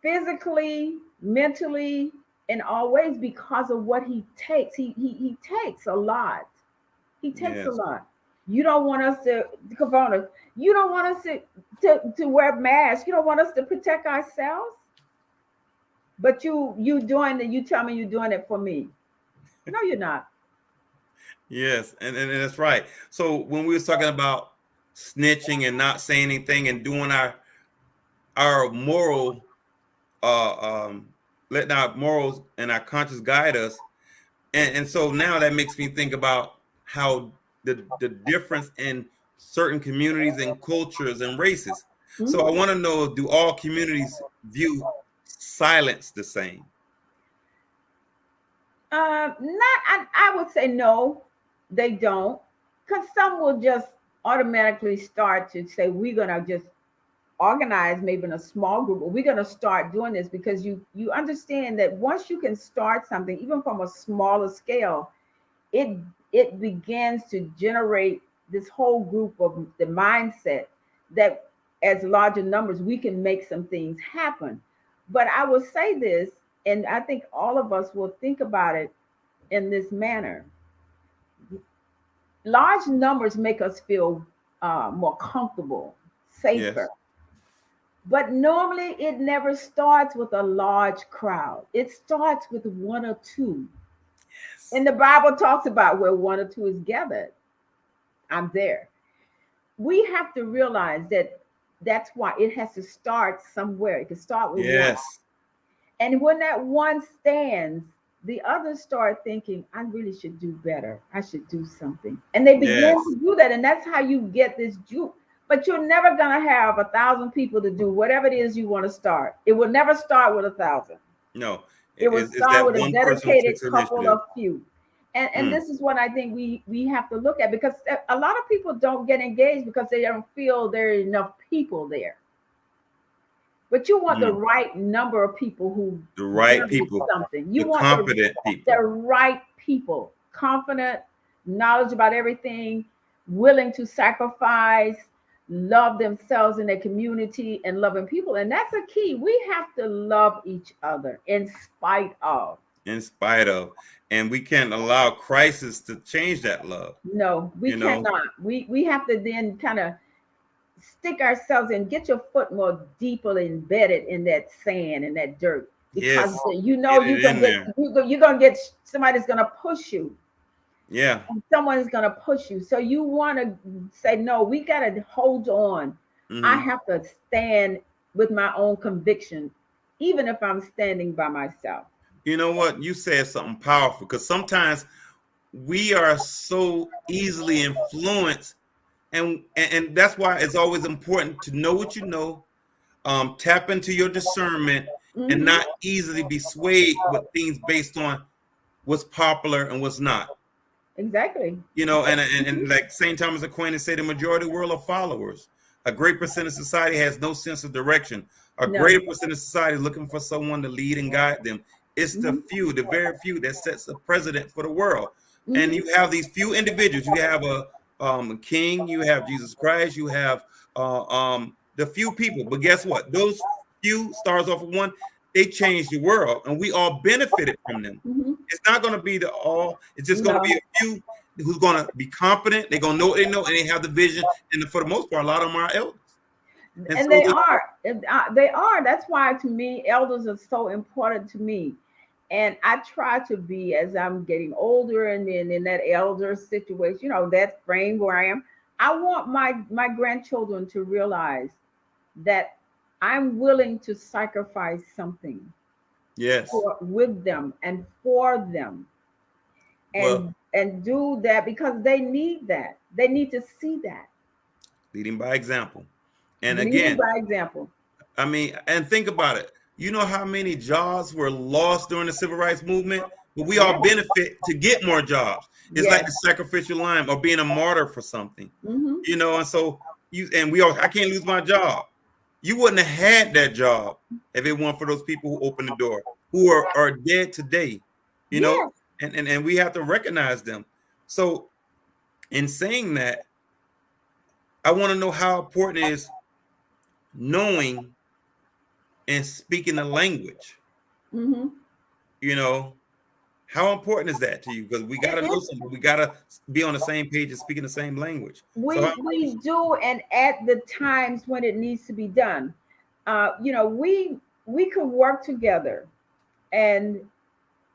physically, mentally, in all ways because of what he takes. He takes a lot. He takes a yes. lot. You don't want us to, Corona, you don't want us to wear masks. You don't want us to protect ourselves. But you tell me you're doing it for me. No, you're not. Yes, and that's right. So when we was talking about snitching and not saying anything and doing our moral letting our morals and our conscience guide us, and so now that makes me think about how the difference in certain communities and cultures and races. So I Mhm. want to know, do all communities view silence the same? Not, I would say no, they don't, because some will just automatically start to say we're gonna just organize maybe in a small group, but we're gonna start doing this because you understand that once you can start something, even from a smaller scale, it it begins to generate this whole group of the mindset that as larger numbers we can make some things happen. But I will say this, and I think all of us will think about it in this manner. Large numbers make us feel more comfortable, safer. Yes, But normally it never starts with a large crowd. It starts with one or two. yes, And the Bible talks about where one or two is gathered. I'm there. We have to realize that that's why it has to start somewhere. It can start with one. yes, And when that one stands, the others start thinking, I really should do better. I should do something. And they begin yes. to do that. And that's how you get this juke. But you're never going to have 1,000 people to do whatever it is you want to start. It will never start with 1,000. No, It will it's start that with a one person who dedicated takes couple initiative. of few. And Mm, this is what I think we have to look at, because a lot of people don't get engaged because they don't feel there are enough people there. But you want the mm. right number of people who The right generate people, something. You the want competent the people. right people, confident, knowledge about everything, willing to sacrifice, love themselves and their community, and loving people. And that's a key. We have to love each other in spite of. In spite of, and we can't allow crisis to change that love. No, we You know. cannot. We have to then kind of stick ourselves and get your foot more deeper embedded in that sand and that dirt, because Yes, you know get it in there. you're gonna get somebody's gonna push you, Yeah. and someone is gonna push you. So you want to say no. We gotta hold on. I Hmm. have to stand with my own conviction, even if I'm standing by myself. You know what? You said something powerful, because sometimes we are so easily influenced, and that's why it's always important to know what you know, tap into your discernment, and Hmm. not easily be swayed with things based on what's popular and what's not. Exactly. You know, and like St. Thomas Aquinas say, the majority of the world are followers. A great percent of society has no sense of direction. A No. greater percent of society is looking for someone to lead and guide them. It's the Hmm. few, the very few, that sets a precedent for the world. And Hmm. you have these few individuals. You have a king. You have Jesus Christ. You have the few people. But guess what? Those few stars off of one. They changed the world, and we all benefited from them. Hmm. It's not going to be the all. It's just going to No. be a few who's going to be competent. They're going to know what they know, and they have the vision. And for the most part, a lot of them are elders. And And so, they are. They are. That's why, to me, elders are so important to me. And I try to be, as I'm getting older and then in that elder situation, that frame where I am. I want my grandchildren to realize that I'm willing to sacrifice something yes. for with them and for them, Well, and do that because they need that. They need to see that. leading by example. And Leading again, by example. I mean, and think about it. You know how many jobs were lost during the civil rights movement? But we all Yes. benefit to get more jobs. It's like Yes. the sacrificial lamb, or being a martyr for something. Hmm. You know, and so I can't lose my job. You wouldn't have had that job if it weren't for those people who opened the door, who are dead today, you know, Yes. and we have to recognize them. So in saying that, I want to know how important it is knowing and speaking the language. Hmm. You know, how important is that to you? Because we got It to know is. something. We got to be on the same page and speaking the same language. So We do, and at the times when it needs to be done, we could work together, and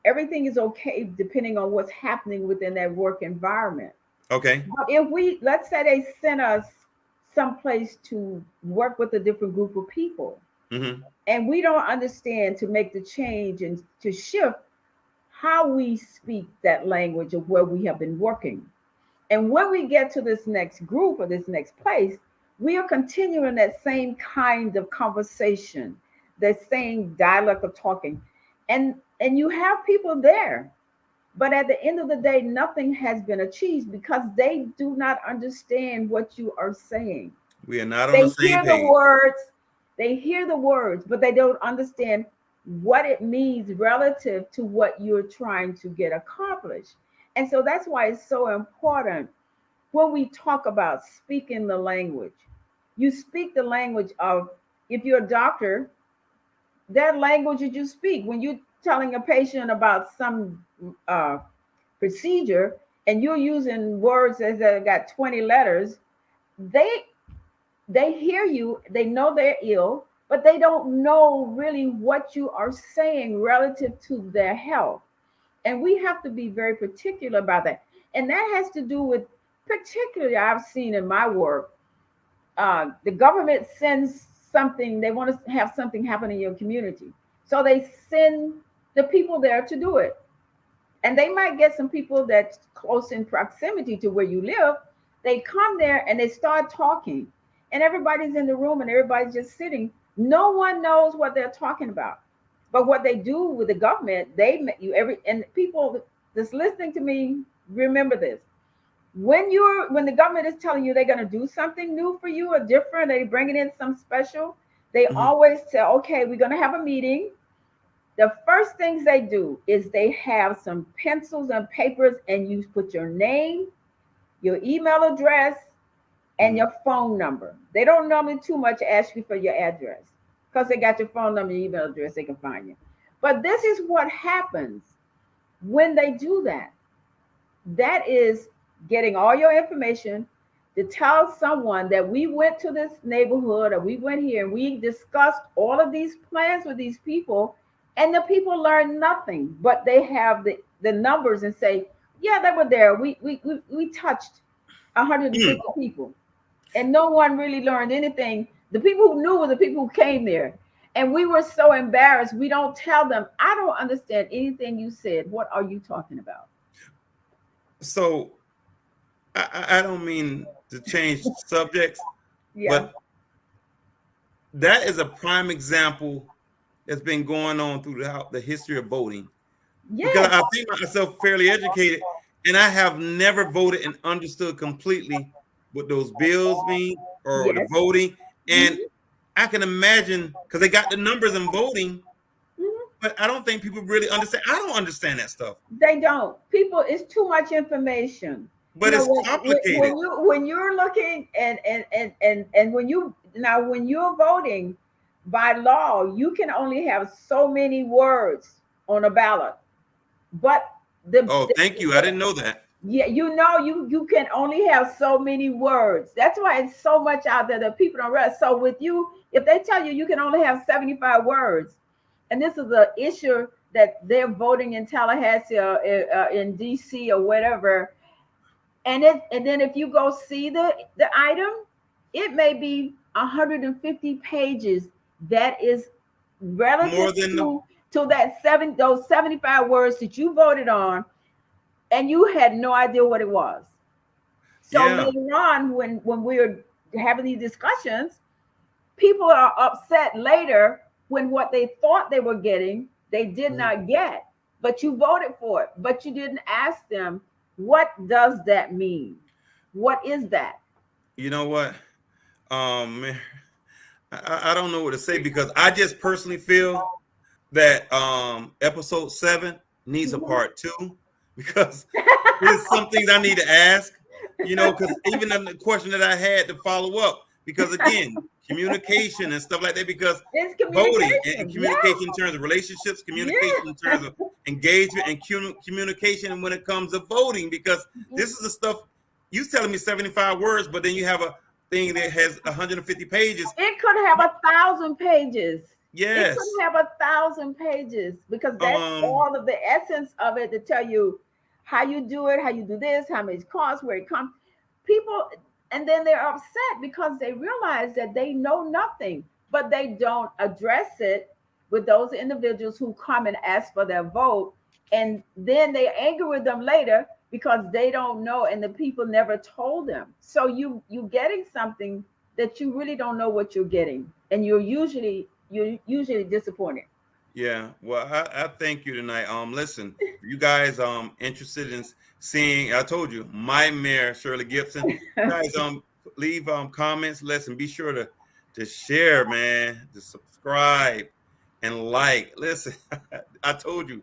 everything is okay depending on what's happening within that work environment. Okay. But if we, let's say they sent us someplace to work with a different group of people, Mm-hmm. and we don't understand to make the change and to shift how we speak that language of where we have been working. And when we get to this next group or this next place, we are continuing that same kind of conversation, the same dialect of talking. And you have people there, but at the end of the day, nothing has been achieved because they do not understand what you are saying. We are not on the They same hear the page. words, they hear the words, but they don't understand what it means relative to what you're trying to get accomplished. And so that's why it's so important when we talk about speaking the language. You speak the language of, if you're a doctor, that language that you speak. When you're telling a patient about some procedure and you're using words that got 20 letters, they they hear you, they know they're ill, but they don't know really what you are saying relative to their health. And we have to be very particular about that. And that has to do with, particularly, I've seen in my work, the government sends something, they want to have something happen in your community. So they send the people there to do it. And they might get some people that's close in proximity to where you live. They come there and they start talking, and everybody's in the room and everybody's just sitting. No one knows what they're talking about. But what they do with the government, they you every and people that's listening to me, remember this. When the government is telling you they're going to do something new for you or different, they bringing in some special, they Mm-hmm. always tell, okay, we're going to have a meeting. The first things they do is they have some pencils and papers, and you put your name, your email address, and Mm-hmm. your phone number. They don't normally too much ask you for your address because they got your phone number, your email address, they can find you. But this is what happens when they do that. That is getting all your information to tell someone that we went to this neighborhood or we went here and we discussed all of these plans with these people, and the people learn nothing, but they have the numbers and say, yeah, they were there, we touched 150 people, and no one really learned anything. The people who knew were the people who came there, and we were so embarrassed. We don't tell them, I don't understand anything you said, what are you talking about? So I don't mean to change subjects, Yeah. but that is a prime example that's been going on throughout the history of voting. Because Yes. I think myself fairly educated, and I have never voted and understood completely what those bills mean or the Yes. voting. And Mhm. I can imagine because they got the numbers in voting, Mhm. but I don't think people really understand. I don't understand that stuff, They don't. People, it's too much information. You but know, it's complicated. when you're looking and when you now when you're voting by law, you can only have so many words on a ballot. But Oh, thank you. I didn't know that. yeah, you can only have so many words. That's why it's so much out there that people don't realize. So with you, if they tell you you can only have 75 words, and this is an issue that they're voting in Tallahassee or in DC or whatever, and then if you go see the item, it may be 150 pages that is relative More than to that those 75 words that you voted on, and you had no idea what it was. So yeah, later on, when we're having these discussions, people are upset later when what they thought they were getting, they did mhm. not get. But you voted for it, but you didn't ask them, what does that mean? What is that? You know what? Man, I don't know what to say because I just personally feel that episode 7 needs a part 2 because there's some things I need to ask, because even the question that I had to follow up, because again, communication and stuff like that, because It's voting and communication. Yeah, communication in terms of relationships, communication in yeah. terms of engagement, and communication when it comes to voting, because this is the stuff you telling me 75 words, but then you have a thing that has 150 pages. It could have 1,000 pages. It Yes. couldn't have 1,000 pages because that's Um. all of the essence of it to tell you how you do it, how you do this, how much it costs, where it comes. People, and then they're upset because they realize that they know nothing, but they don't address it with those individuals who come and ask for their vote. And then they angry with them later because they don't know and the people never told them. So you getting something that you really don't know what you're getting. And you're usually disappointed. Yeah. Well, I thank you tonight. Listen, if you guys interested in seeing, I told you, my mayor Shirley Gibson. You guys leave comments. Listen, be sure to share, man, to subscribe and like. Listen, I told you,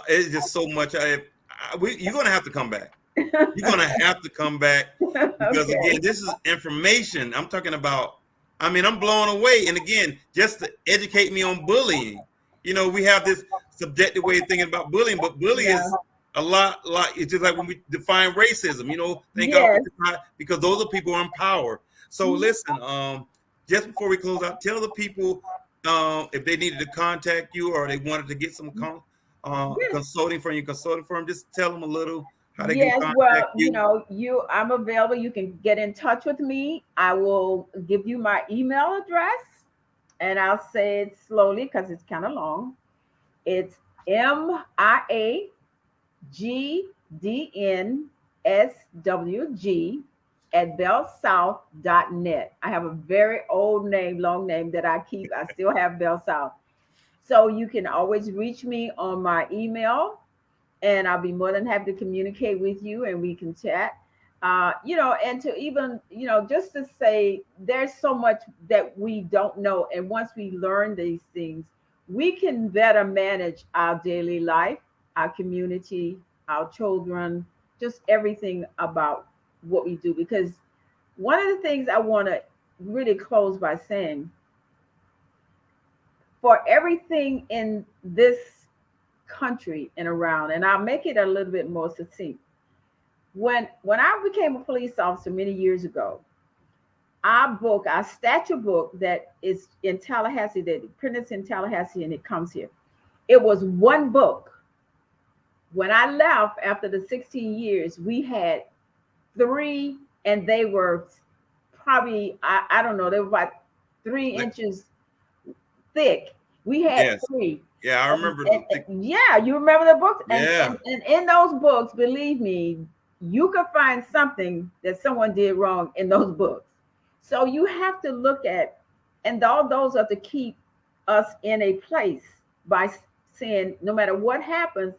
it's just so much. You're gonna have to come back. You're gonna have to come back because Okay. again, this is information. I'm talking about. I mean, I'm blown away. And again, just to educate me on bullying. We have this subjective way of thinking about bullying, but bullying Yeah. is a lot. It's just like when we define racism. Thank God Yes. because those are people in power. So Mhm. listen, just before we close out, tell the people if they needed to contact you or they wanted to get some Yes. consulting from your consulting firm. Just tell them a little how they can Yes, contact well, you. I'm available. You can get in touch with me. I will give you my email address and I'll say it slowly because it's kind of long. It's miagdnswg@bellsouth.net. I have a very old name, long name that I keep. I still have Bell South. So you can always reach me on my email and I'll be more than happy to communicate with you and we can chat. And to even, just to say there's so much that we don't know. And once we learn these things, we can better manage our daily life, our community, our children, just everything about what we do. Because one of the things I want to really close by saying for everything in this country and around, and I'll make it a little bit more succinct. When I became a police officer many years ago, our statute book that is in Tallahassee, that printed in Tallahassee and it comes here, it was one book. When I left after the 16 years, we had three, and they were probably, I don't know, they were about three Like, inches thick. We had yes. three. Yeah, I And, remember. yeah, you remember the books, and, Yeah. and and in those books, believe me, you could find something that someone did wrong in those books. So you have to look at, and all those are to keep us in a place by saying, no matter what happens,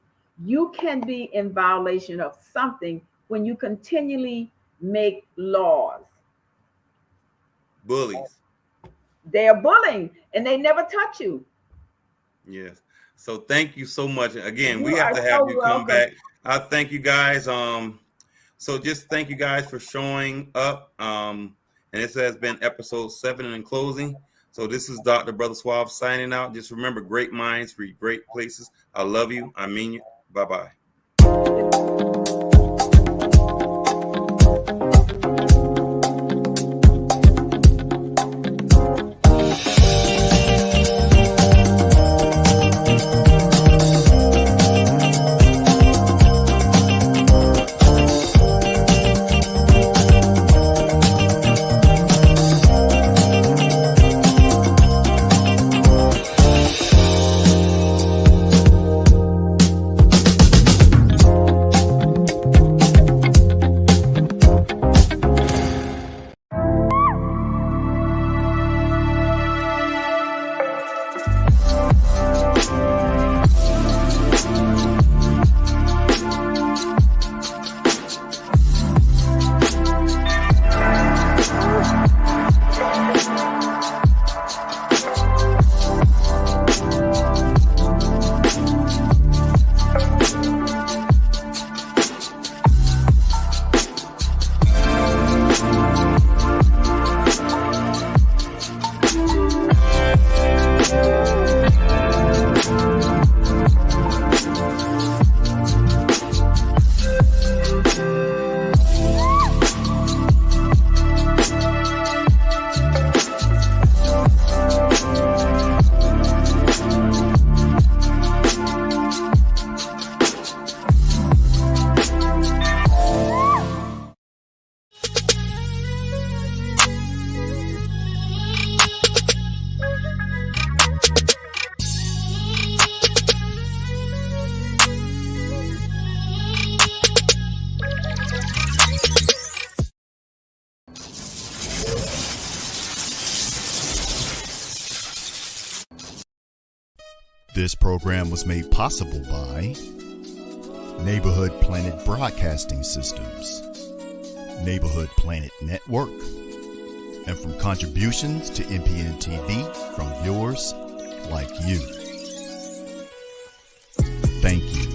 you can be in violation of something when you continually make laws. Bullies. They are bullying, and they never touch you. Yes. So thank you so much. Again, we You have are to have so you come welcome. back. I thank you guys. So just thank you guys for showing up. And this has been episode 7 in closing. So this is Dr. Brother Suave signing out. Just remember, great minds reach great places. I love you. I mean you. Bye-bye. This program was made possible by Neighborhood Planet Broadcasting Systems, Neighborhood Planet Network, and from contributions to NPN TV from viewers like you. Thank you.